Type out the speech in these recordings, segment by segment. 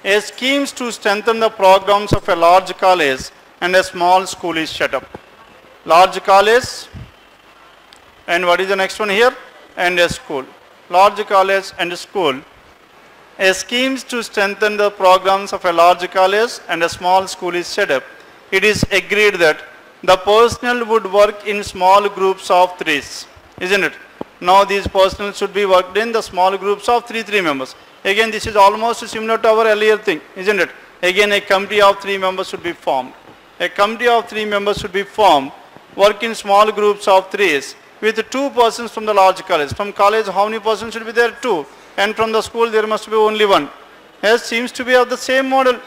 A schemes to strengthen the programs of a large college and a small school is set up. Large college, and what is the next one here? And a school. Large college and a school. A schemes to strengthen the programs of a large college and a small school is set up. It is agreed that the personnel would work in small groups of threes, isn't it? Now these personnel should be worked in the small groups of three members. Again, this is almost similar to our earlier thing, isn't it? Again, a committee of 3 members should be formed. A committee of 3 members should be formed, work in small groups of threes with 2 persons from the large college. From college, how many persons should be there? 2. And from the school, there must be only 1. Yes, seems to be of the same model.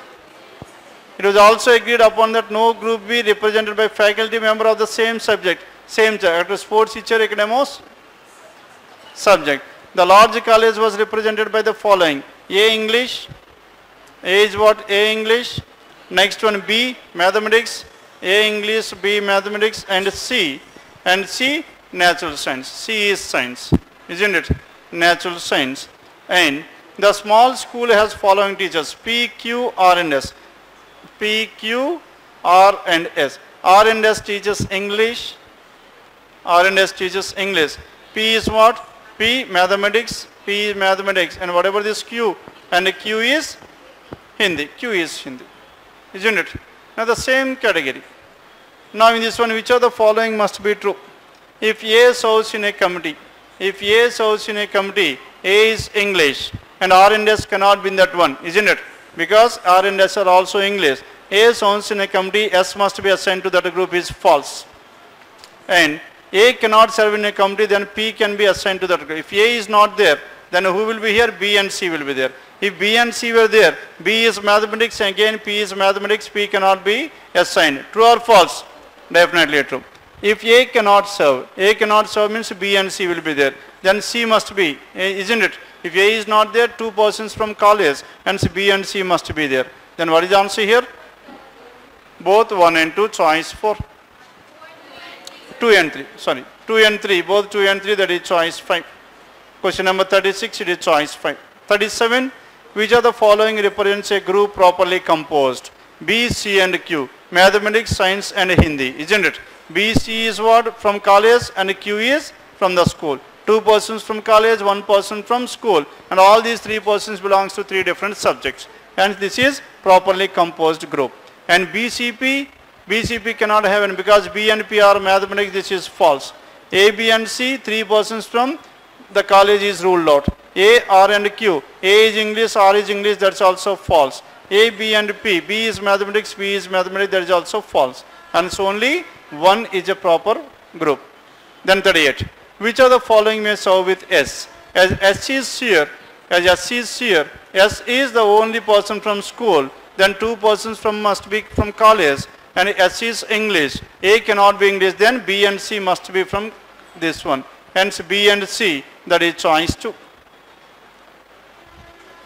It was also agreed upon that no group be represented by faculty member of the same subject. Sports teacher, academos, subject. The large college was represented by the following. A English. A is what? A English. Next one B mathematics. A English, B mathematics, and C. And C natural science. C is science, isn't it? Natural science. And the small school has following teachers. P, Q, R and S. P, Q, R and S. R and S teaches English. R and S teaches English. P is what? P mathematics, P is mathematics, and whatever this Q, and Q is Hindi. Q is Hindi, isn't it? Now the same category. Now in this one, which of the following must be true? If A serves in a committee, if A serves in a committee, A is English, and R and S cannot be in that one, isn't it? Because R and S are also English. A serves in a committee, S must be assigned to that group is false. And A cannot serve in a committee, then P can be assigned to that group. If A is not there, then who will be here? B and C will be there. If B and C were there, B is mathematics, again P is mathematics, P cannot be assigned. True or false? Definitely true. If A cannot serve means B and C will be there. Then C must be, isn't it? If A is not there, 2 persons from college, and B and C must be there. Then what is the answer here? Both 1 and 2, choice 4. 2 and 3, sorry, 2 and 3, both 2 and 3, that is choice 5. Question number 36, it is choice 5. 37, which of the following represents a group properly composed? B, C and Q, mathematics, science and Hindi, isn't it? B, C is what? From college, and Q is from the school. 2 persons from college, 1 person from school, and all these 3 persons belongs to 3 different subjects. And this is properly composed group. And BCP cannot have any, because B and P are mathematics, this is false. A, B and C, 3 persons from the college is ruled out. A, R and Q, A is English, R is English, that's also false. A, B and P, B is mathematics, P is mathematics, that is also false. And so only 1 is a proper group. Then 38, which of the following may serve with S? As S is here, S is the only person from school, then 2 persons must be from college, and S is English. A cannot be English, then B and C must be from this one. Hence B and C, that is choice 2.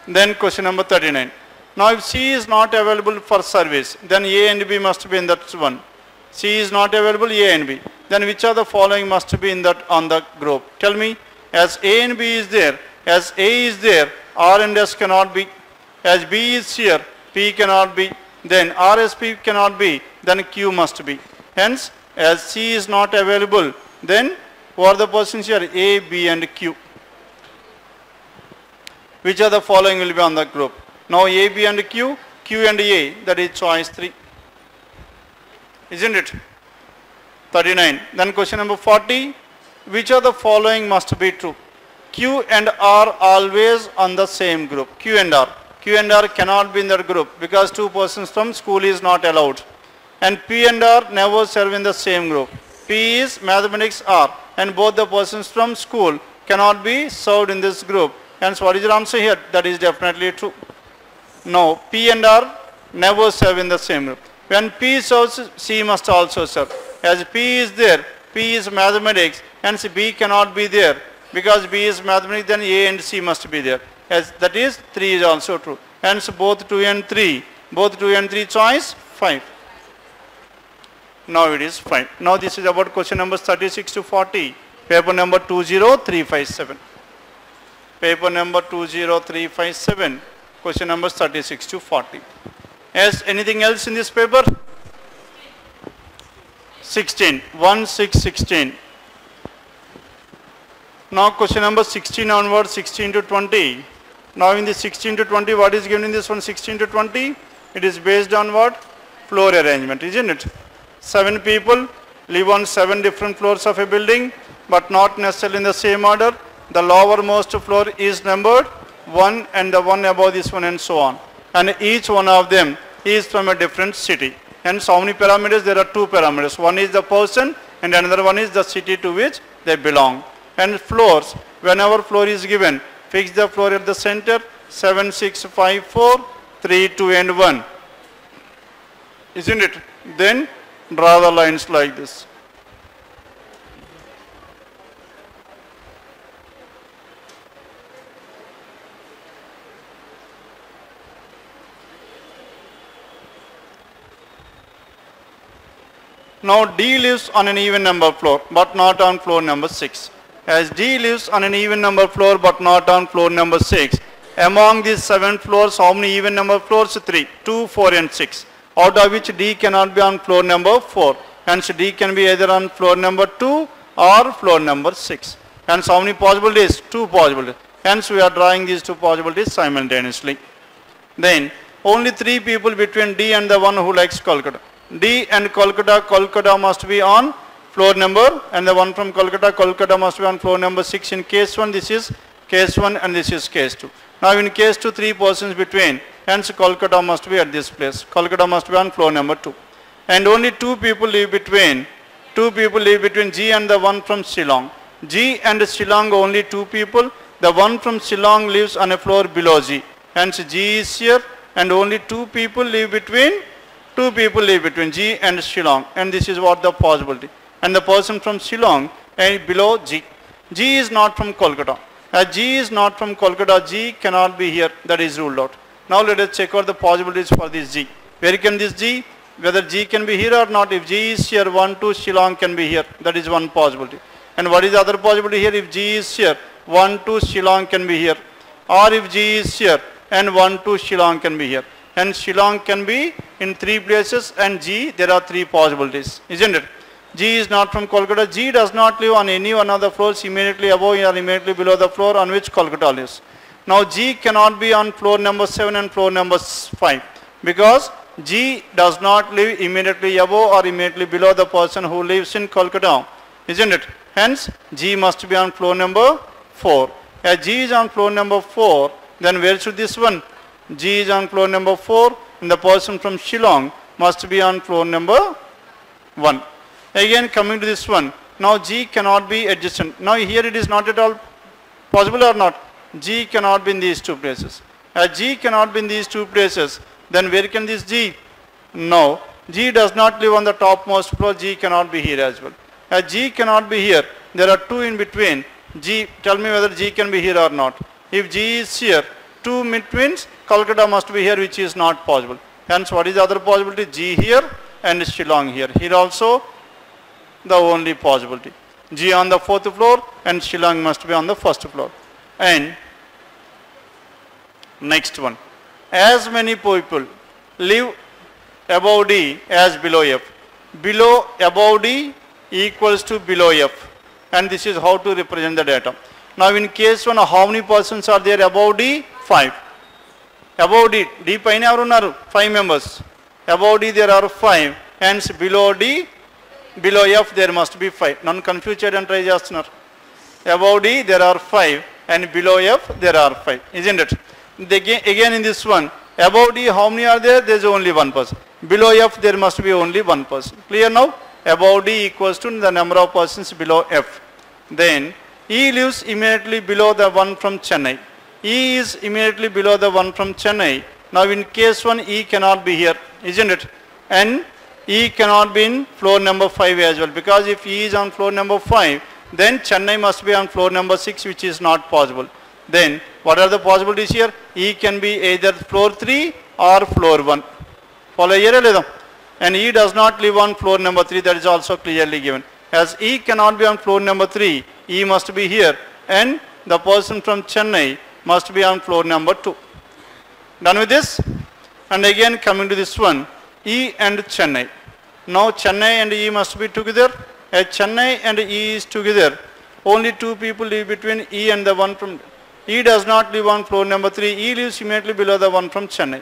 Then question number 39. Now if C is not available for service, then A and B must be in that one. C is not available, A and B. Then which of the following must be in that on the group? Tell me. As A and B is there, as A is there, R and S cannot be. As B is here, P cannot be. Then RSP cannot be, then Q must be. Hence, as C is not available, then who are the persons here? A, B and Q. Which of the following will be on the group? Now A, B and Q, Q and A, that is choice 3. Isn't it? 39. Then question number 40. Which of the following must be true? Q and R always on the same group. Q and R. Q and R cannot be in that group because 2 persons from school is not allowed. And P and R never serve in the same group. P is mathematics R, and both the persons from school cannot be served in this group. Hence what is your answer here? That is definitely true. No, P and R never serve in the same group. When P serves, C must also serve. As P is there, P is mathematics, hence B cannot be there. Because B is mathematics, then A and C must be there. As that is 3 is also true. Hence both 2 and 3. Both 2 and 3 choice 5. Now it is 5. Now this is about question numbers 36 to 40. Paper number 20357. Paper number 20357. Question numbers 36 to 40. Yes, anything else in this paper? 16. 1, 6, 16. Now question number 16 onwards, 16 to 20. Now in the 16 to 20, what is given in this one 16 to 20? It is based on what? Floor arrangement, isn't it? 7 people live on 7 different floors of a building, but not necessarily in the same order. The lowermost floor is numbered 1 and the one above this one and so on. And each one of them is from a different city. Hence how many parameters? There are 2 parameters. One is the person and another one is the city to which they belong. And floors, whenever floor is given, fix the floor at the center, 7, 6, 5, 4, 3, 2 and 1. Isn't it? Then draw the lines like this. Now D lives on an even number floor but not on floor number 6. As D lives on an even number floor but not on floor number 6. Among these 7 floors, how many even number floors? 3. 2, 4 and 6. Out of which D cannot be on floor number 4. Hence D can be either on floor number 2 or floor number 6. Hence how many possibilities? 2 possibilities. Hence we are drawing these 2 possibilities simultaneously. Then only 3 people between D and the one who likes Kolkata. D and Kolkata must be on floor number, and the one from Kolkata must be on floor number 6. In case 1, this is case 1 and this is case 2. Now in case 2, 3 persons between, hence Kolkata must be at this place. Kolkata must be on floor number 2. And only 2 people live between, G and the one from Shillong. G and Shillong only 2 people. The one from Shillong lives on a floor below G. Hence G is here and only 2 people live between, G and Shillong, and this is what the possibility. And the person from Shillong and below G. G is not from Kolkata. As G is not from Kolkata, G cannot be here. That is ruled out. Now let us check out the possibilities for this G. Where can this G? Whether G can be here or not. If G is here, 1, 2, Shillong can be here. That is one possibility. And what is the other possibility here? If G is here, 1, 2, Shillong can be here. Or if G is here and 1, 2, Shillong can be here. And Shillong can be in 3 places, and G, there are 3 possibilities, isn't it? G is not from Kolkata. G does not live on any one of the floors immediately above or immediately below the floor on which Kolkata lives. Now G cannot be on floor number 7 and floor number 5 because G does not live immediately above or immediately below the person who lives in Kolkata, isn't it? Hence G must be on floor number 4. As G is on floor number 4, then where should this one? G is on floor number 4 and the person from Shillong must be on floor number 1. Again coming to this one, now G cannot be adjacent. Now here it is not at all possible or not? G cannot be in these 2 places. As G cannot be in these 2 places, then where can this G? No, G does not live on the topmost floor, G cannot be here as well. As G cannot be here, there are 2 in between. G, tell me whether G can be here or not. If G is here, 2 means Kolkata must be here, which is not possible. Hence what is the other possibility? G here and Shillong here. Here also the only possibility. G on the 4th floor and Shillong must be on the 1st floor. And next one. As many people live above D as below F. Below above D equals to below F. And this is how to represent the data. Now in case 1, how many persons are there above D? 5. Above D, D paine evaru unnaru? 5 members. Above D there are 5. Hence below D, below F there must be 5. None confuse cheyadani try chestunnaru. Above D there are 5 and below F there are 5. Isn't it? Again in this one, above D how many are there? There is only 1 person. Below F there must be only 1 person. Clear now? Above D equals to the number of persons below F. Then E lives immediately below the one from Chennai. E is immediately below the one from Chennai. Now in case 1, E cannot be here, isn't it? And E cannot be in floor number 5 as well, because if E is on floor number 5, then Chennai must be on floor number 6, which is not possible. Then what are the possibilities here? E can be either floor 3 or floor 1. Follow here? And E does not live on floor number 3, that is also clearly given. As E cannot be on floor number 3, E must be here, and the person from Chennai must be on floor number 2. Done with this? And again coming to this one, E and Chennai. Now Chennai and E must be together. As Chennai and E is together, only two people live between E and the one from E does not live on floor number 3. E lives immediately below the one from Chennai.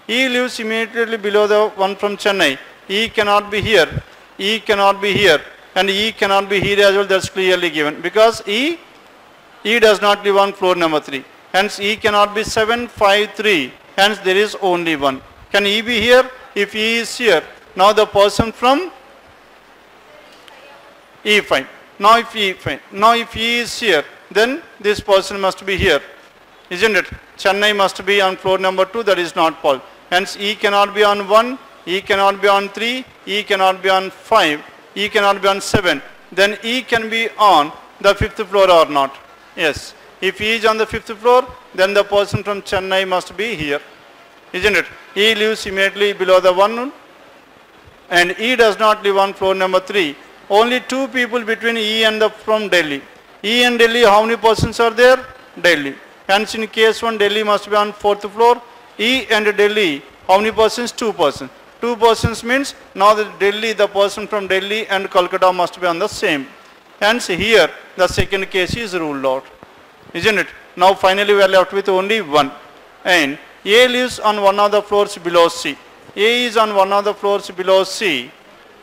E lives immediately below the one from Chennai. E cannot be here. E cannot be here. And E cannot be here as well. That's clearly given. Because E does not live on floor number 3. Hence E cannot be 7, 5, 3. Hence there is only one. Can E be here? If E is here, now the person from E5. Now if E is here, then this person must be here. Isn't it? Chennai must be on floor number 2. That is not possible. Hence E cannot be on 1. E cannot be on 3. E cannot be on 5. E cannot be on 7. Then E can be on the 5th floor or not? Yes. If E is on the 5th floor, then the person from Chennai must be here. Isn't it? E lives immediately below the one, and E does not live on floor number 3. Only two people between E and the from Delhi. E and Delhi, how many persons are there? Delhi. Hence in case 1, Delhi must be on 4th floor. E and Delhi, how many persons? 2 persons. 2 persons means now the person from Delhi and Kolkata must be on the same. Hence here the second case is ruled out. Isn't it? Now finally we are left with only one. And A lives on one of the floors below C. A is on one of the floors below C.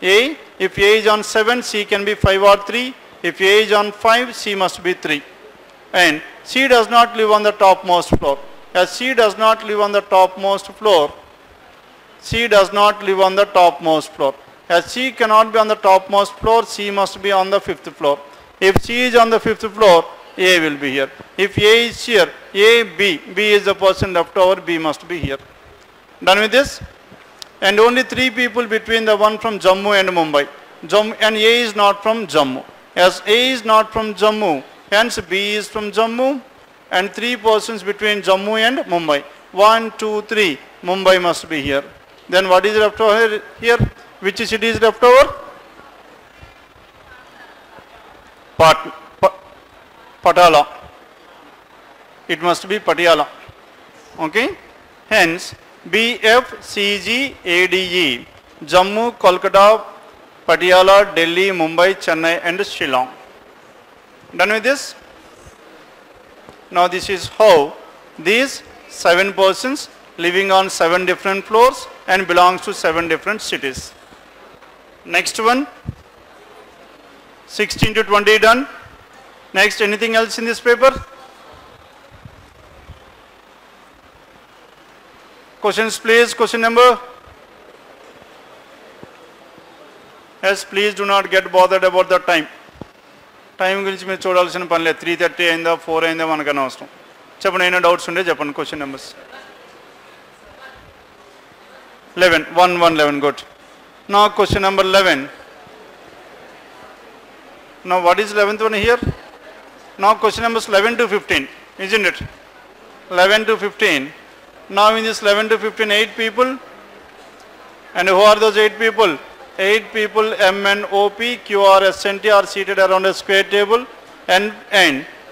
If A is on 7, C can be 5 or 3. If A is on 5, C must be 3. And C does not live on the topmost floor. As C does not live on the topmost floor, C does not live on the topmost floor. As C cannot be on the topmost floor, C must be on the 5th floor. If C is on the 5th floor, A will be here. If A is here, A, B. B is the person left over, B must be here. Done with this? And only 3 people between the one from Jammu and Mumbai. And A is not from Jammu. As A is not from Jammu, hence B is from Jammu, and 3 persons between Jammu and Mumbai. 1, 2, 3. Mumbai must be here. Then what is left over here? Which city is left over? Patala. It must be Patiala. Okay? Hence, B, F, C, G, A, D, E. Jammu, Kolkata, Patiala, Delhi, Mumbai, Chennai and Shillong. Done with this? Now this is how these 7 persons living on 7 different floors and belongs to 7 different cities. Next one, 16 to 20 done. Next, anything else in this paper? Questions please, question number? Yes, please do not get bothered about the time. Time గురించి మీరు చూడాల్సిన పని లేదు. 3:30 అయిందా 4 అయిందా మనకు అనవసరం. చెప్పండి, ఏమైనా డౌట్స్ ఉంటే చెప్పండి. Question numbers 11, 1, 1, 11, good. Now question number 11. Now what is 11th one here? Now question numbers 11 to 15, isn't it? 11 to 15. Now in this 11 to 15, 8 people. And who are those 8 people? 8 people, M, N, O, P, Q, R, S, N, T are seated around a square table, and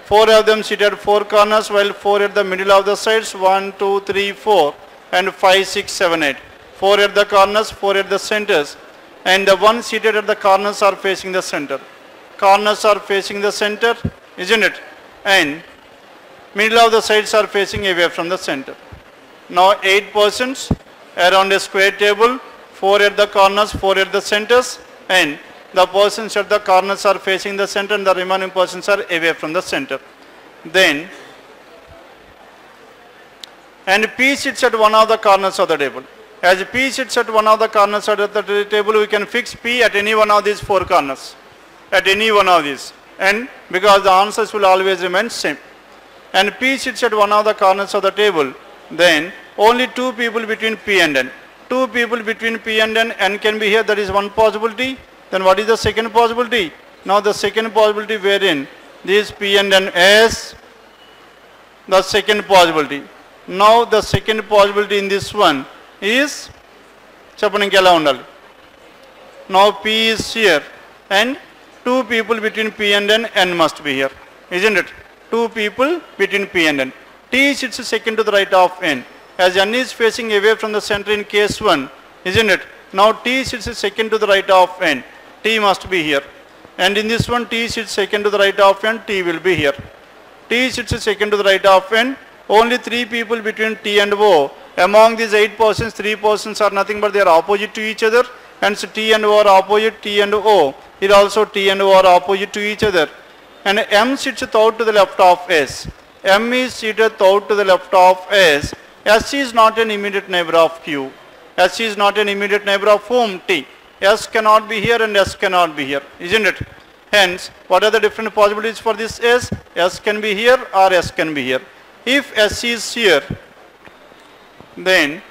4 of them seated 4 corners, while 4 at the middle of the sides, 1, 2, 3, 4, and 5, 6, 7, 8. 4 at the corners, 4 at the centers, and the one seated at the corners are facing the center. Corners are facing the center, isn't it? And middle of the sides are facing away from the center. Now 8 persons around a square table, 4 at the corners, 4 at the centers, and the persons at the corners are facing the center and the remaining persons are away from the center. Then, and P sits at one of the corners of the table. As P sits at one of the corners of the table, we can fix P at any one of these 4 corners. At any one of these. And because the answers will always remain same. And P sits at one of the corners of the table, then only 2 people between P and N. 2 people between P and N, N can be here, that is one possibility. Then what is the second possibility? Now the second possibility wherein this P and N is the second possibility. Now the second possibility in this one is, now P is here and 2 people between P and N, N must be here, isn't it? 2 people between P and N. T sits second to the right of N. as n is facing away from the center in case 1, isn't it? Now t sits second to the right of n, t must be here. And in this one, t sits second to the right of n, t will be here. T sits second to the right of n, only 3 people between t and o. Among these 8 persons, 3 persons are nothing but they are opposite to each other. Hence t and o are opposite, t and o. Here also t and o are opposite to each other. And m sits out to the left of s. M is seated out to the left of s. S is not an immediate neighbor of q. S is not an immediate neighbor of whom? T. S cannot be here and S cannot be here, isn't it? Hence, what are the different possibilities for this S? S can be here or S can be here. If S is here, then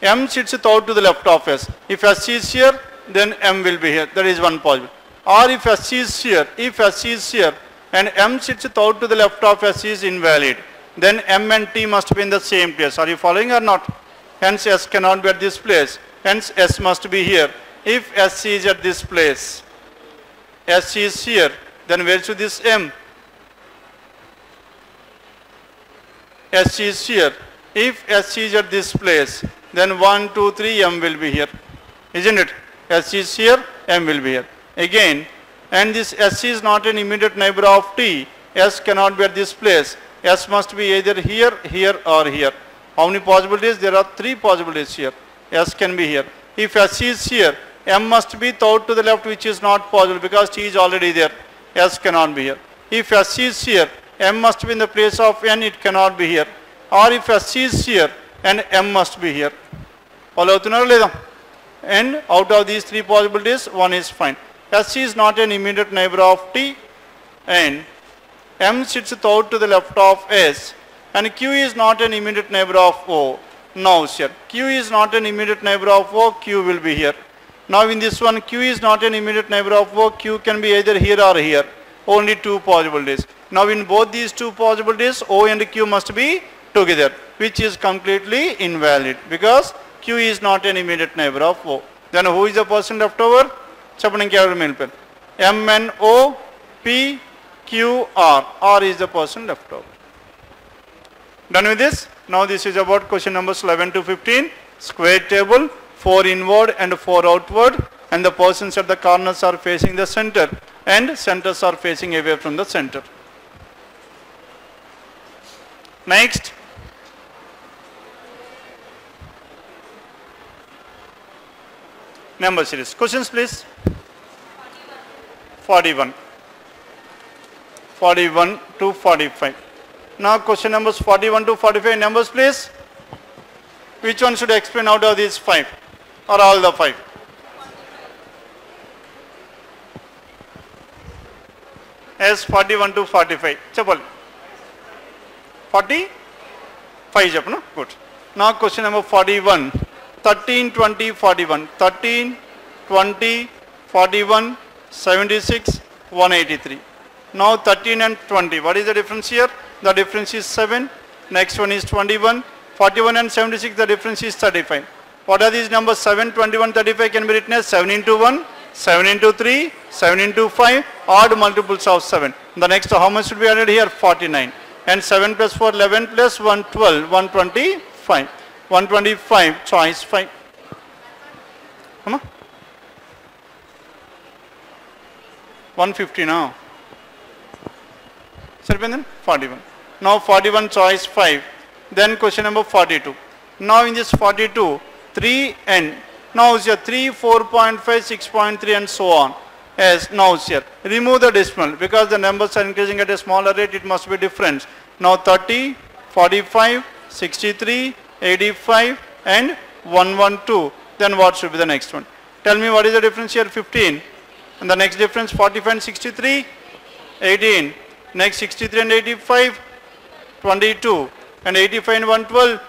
M sits out to the left of S. If S is here, then M will be here. That is one possibility. Or if S is here and M sits out to the left of S is invalid, then M and T must be in the same place. Are you following or not? Hence S cannot be at this place. Hence S must be here. If S is at this place, S is here, then where should this M? S is here. If S is at this place, then 1, 2, 3, M will be here. Isn't it? S is here, M will be here. Again, and this S is not an immediate neighbor of T. S cannot be at this place. S must be either here, here or here. How many possibilities? There are 3 possibilities here. S can be here. If S is here, M must be out to the left, which is not possible because T is already there. S cannot be here. If S is here, M must be in the place of N, it cannot be here. Or if S is here, and M must be here. Follow leda? And out of these 3 possibilities, one is fine. S is not an immediate neighbor of T, and M sits out to the left of S, and Q is not an immediate neighbor of O. Now here, Q is not an immediate neighbor of O, Q will be here. Now in this one, Q is not an immediate neighbor of O, Q can be either here or here. Only 2 possibilities. Now in both these 2 possibilities, O and Q must be together, which is completely invalid because Q is not an immediate neighbor of O. Then who is the person left over? M, N, O, P, Q, R. R is the person left over. Done with this? Now this is about question numbers 11 to 15. Square table, 4 inward and 4 outward, and the persons at the corners are facing the center and centers are facing away from the center. Next, number series. Questions please. 41 to 45. Now question numbers 41 to 45, numbers please. Which one should explain out of these 5 or all the 5? Yes, 41 to 45. Chapal. 45 chapal, good. Now question number 41. 13, 20, 41. 13, 20, 41, 76, 183. Now 13 and 20. What is the difference here? The difference is 7. Next one is 21. 41 and 76, the difference is 35. What are these numbers? 7, 21, 35 can be written as 7 into 1, 7 into 3, 7 into 5, odd multiples of 7. The next, how much should be added here? 49. And 7 plus 4, 11 plus 1, 12, 125. 125, choice 5. Come on. 150 now. 41. Now 41, choice 5. Then question number 42. Now in this 42, 3 and now here 3, 4.5, 6.3 and so on. Yes, now here remove the decimal because the numbers are increasing at a smaller rate, it must be different. Now 30, 45, 63, 85 and 112. Then what should be the next one? Tell me what is the difference here? 15. And the next difference 45 and 63, 18. Next 63 and 85, 22. And 85 and 112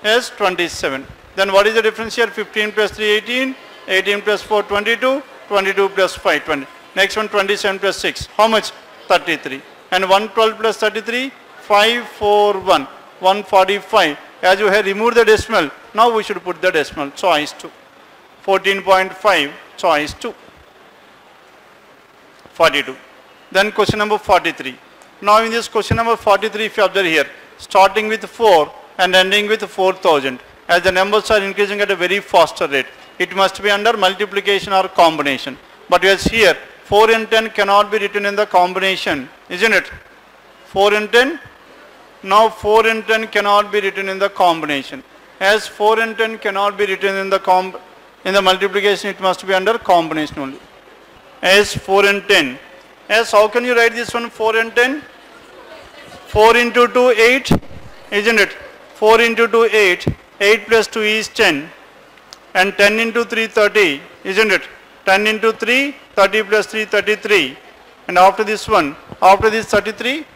is 27. Then what is the difference here? 15 plus 3, 18. 18 plus 4, 22. 22 plus 5, 20. Next one 27 plus 6. How much? 33. And 112 plus 33, 541. 145. As you have removed the decimal, now we should put the decimal. Choice 2. 14.5, choice 2. 42. Then question number 43. Now in this question number 43, if you observe here, starting with 4, and ending with 4000. As the numbers are increasing at a very faster rate, it must be under multiplication or combination. But as here, 4 and 10 cannot be written in the combination, isn't it? 4 and 10, now 4 and 10 cannot be written in the combination. As 4 and 10 cannot be written in the multiplication, it must be under combination only. As 4 and 10. As how can you write this one, 4 and 10? 4 into 2, 8, isn't it? 4 into 2, 8. 8 plus 2 is 10. And 10 into 3, 30, isn't it? 10 into 3, 30 plus 3, 33. And after this one, after this 33,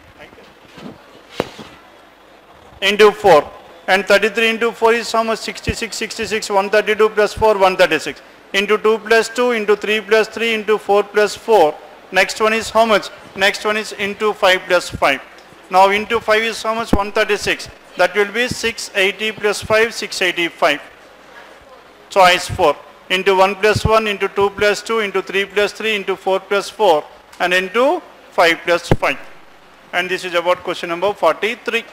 into 4. And 33 into 4 is how much? 66, 66, 132 plus 4, 136. Into 2 plus 2, into 3 plus 3, into 4 plus 4. Next one is how much? Next one is into 5 plus 5. Now into 5 is how much? 136. That will be 680 plus 5, 685. Choice 4. Into 1 plus 1, into 2 plus 2, into 3 plus 3, into 4 plus 4, and into 5 plus 5. And this is about question number 43.